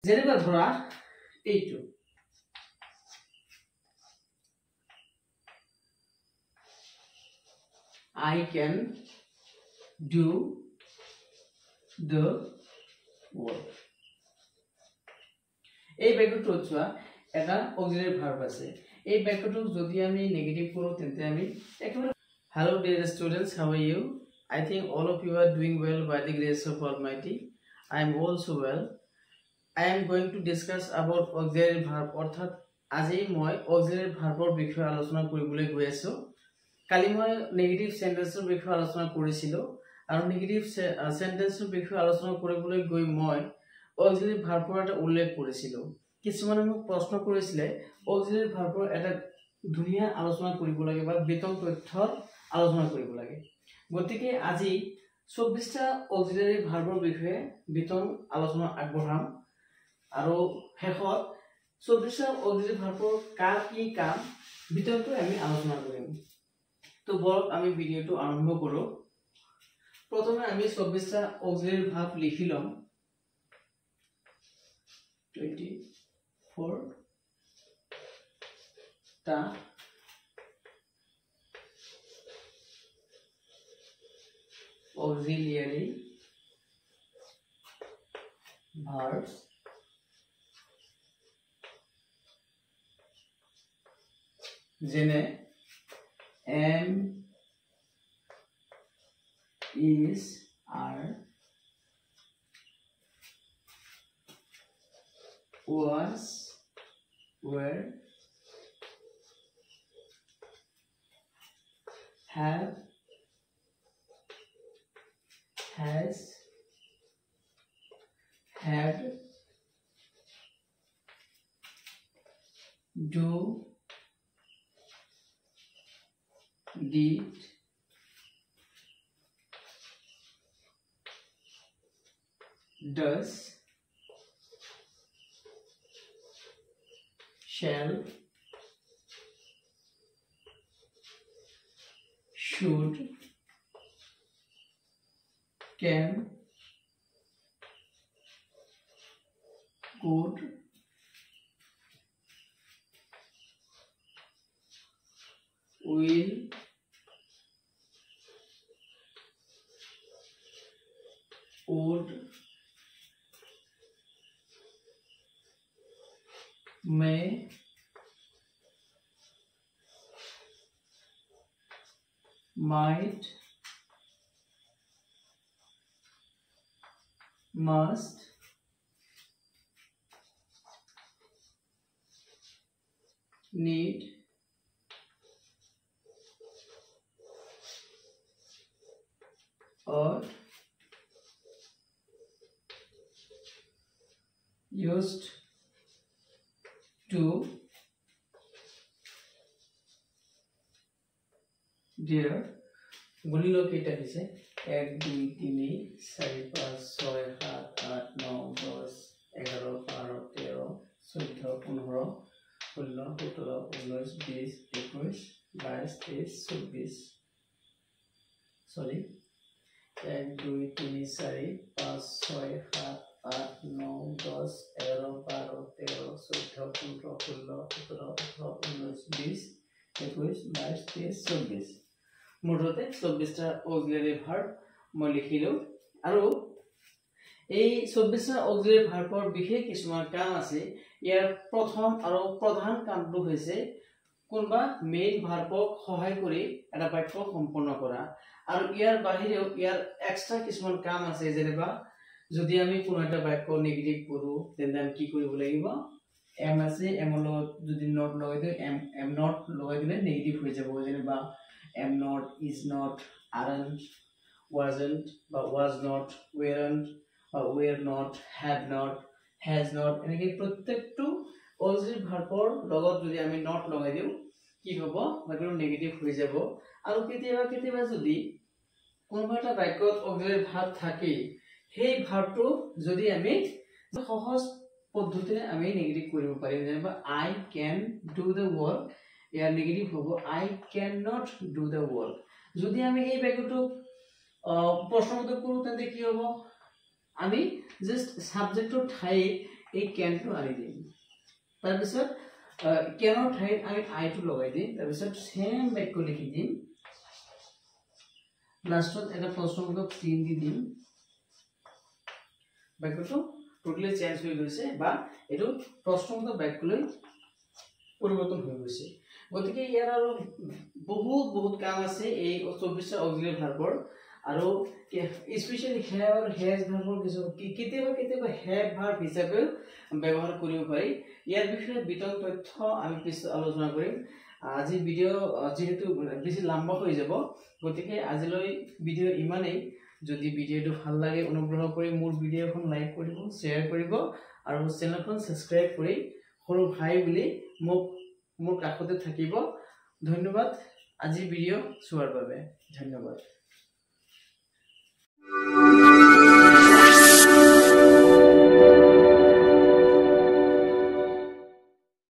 যেনেবা ধৰা এইটো I can do the work. এই বাক্যটো চোৱা এটা অক্সিলাৰি ভাৰ্ব আছে এই বাক্যটো যদি আমি নেগেটিভ কৰো তেন্তে আমি একেবাৰে Hello dear students, how are you? I think all of you are doing well by the grace of Almighty. I am also well. I am going to discuss about auxiliary verb অর্থাৎ আজি মই auxiliary verbৰ বিষয়ে আলোচনা কৰিবলৈ গৈ আছো কালি মই negative সেন্টেন্সৰ বিষয়ে আলোচনা কৰিছিলো আৰু নেগেটিভ সেন্টেন্সৰ বিষয়ে আলোচনা কৰিবলৈ গৈ মই auxiliary verbৰ এটা উল্লেখ কৰিছিলো কিছুমানে মোক প্ৰশ্ন কৰিছিলে auxiliary verbৰ এটা ধুনিয়া আলোচনা কৰিব লাগে বা বিতং তথ্যৰ আলোচনা কৰিব লাগে গতিকে আজি 24টা auxiliary verbৰ বিষয়ে বিতং আলোচনা আগবঢ়াম আৰু শেষত 24টা auxiliary verbৰ কি কাম বিতংটো আমি আলোচনা কৰিম তো বল আমি ভিডিওটো আৰম্ভ কৰো প্ৰথমে আমি 24টা auxiliary verb লিখি লম 24 টা auxiliary verbs যেনে am is are was were have has had do did does shall should can could will would may might must need or used to dear গুণিলো কেইটা দিছে 1 2 3 4 5 6 7 8 9 10 11 12 13 14 15 16 17 19 20 21 22 23 24 sorry 1 2 3 4 5 6 7 8 9 10 11 12 13 14 15 16 17 18 19 20 21 22 23 24 মুঠতে 24টা auxiliary verb মই লিখিলো আৰু এই 24টা auxiliary verbৰ বিশেষ কিছুমান কাম আছে ইয়াৰ প্ৰথম আৰু প্ৰধান কামটো হৈছে কোনবা মেইন ভাৰ্বক সহায় কৰি এটা বাক্য সম্পূৰ্ণ কৰা আৰু ইয়াৰ বাহিৰেও ইয়াৰ এক্সট্ৰা কিছুমান কাম আছে যেনেবা যদি আমি কোনো এটা বাক্য নেগেটিভ কৰো তেন্তে আমি কি কৰিব লাগিব am আছে am লগত যদি not লগাই দিও am not লগাই দিলে নেগেটিভ হৈ যাব যেনেবা am not is not aren't wasn't but was not weren't were not had not has not এনেকে প্ৰত্যেকটো auxiliary verbৰ লগত যদি আমি not লগাই দিও কি হ'ব বাক্যটো নেগেটিভ হৈ যাব আৰু কেতিয়াবা যদি কোনোবা এটা বাক্যত auxiliary verb থাকে সেই ভাৰ্বটো যদি আমি সহজ পদ্ধতিৰে আমি নেগেটিভ কৰিব পাৰিম যেনেবা I can do the work year negative হ'ব I cannot do the work যদি আমি এই বাক্যটো প্ৰশ্নবোধক কৰো তেন্তে কি হ'ব আমি জাস্ট সাবজেক্টৰ ঠাই এই ক্যানটো আনি দিম তাৰপিছত ক্যানৰ ঠাইত আমি আইটো লগাই দিম তাৰপিছত সেম বাক্য লিখি দিম লাষ্টত এটা প্ৰশ্নবোধক চিন দি দিম বাক্যটো টোটালি চেঞ্জ হৈ গৈছে বা এটো প্ৰশ্নবোধক বাক্যলৈ পৰিৱৰ্তন হৈ গৈছে গতিকে ইয়াৰ আৰু বহুত কাম আছে এই 24টা অক্সিলাৰি ভাৰ্বৰ আৰু স্পেশালি হ্যাভ আৰু হ্যাজ ভাৰ্বৰ কিছু কেতিয়াবা হ্যাভ ভাৰ্ব হিচাপে ব্যৱহাৰ কৰিব পাৰি ইয়াৰ বিষয়ে বিতং তথ্য আমি পিছত আলোচনা কৰিম আজি ভিডিও যেহেতু বেছি লম্বা হৈ যাব গতিকে আজিলৈ ভিডিও ইমানেই যদি ভিডিওটো ভাল লাগে অনুগ্ৰহ কৰি মোৰ ভিডিওখন লাইক কৰিব শেয়াৰ কৰিব আৰু চেনেলখন সাবস্ক্ৰাইব কৰি সৰু ভাই বুলি মোৰ কাষতে থাকিব ধন্যবাদ আজি ভিডিও চোৱাৰ বাবে ধন্যবাদ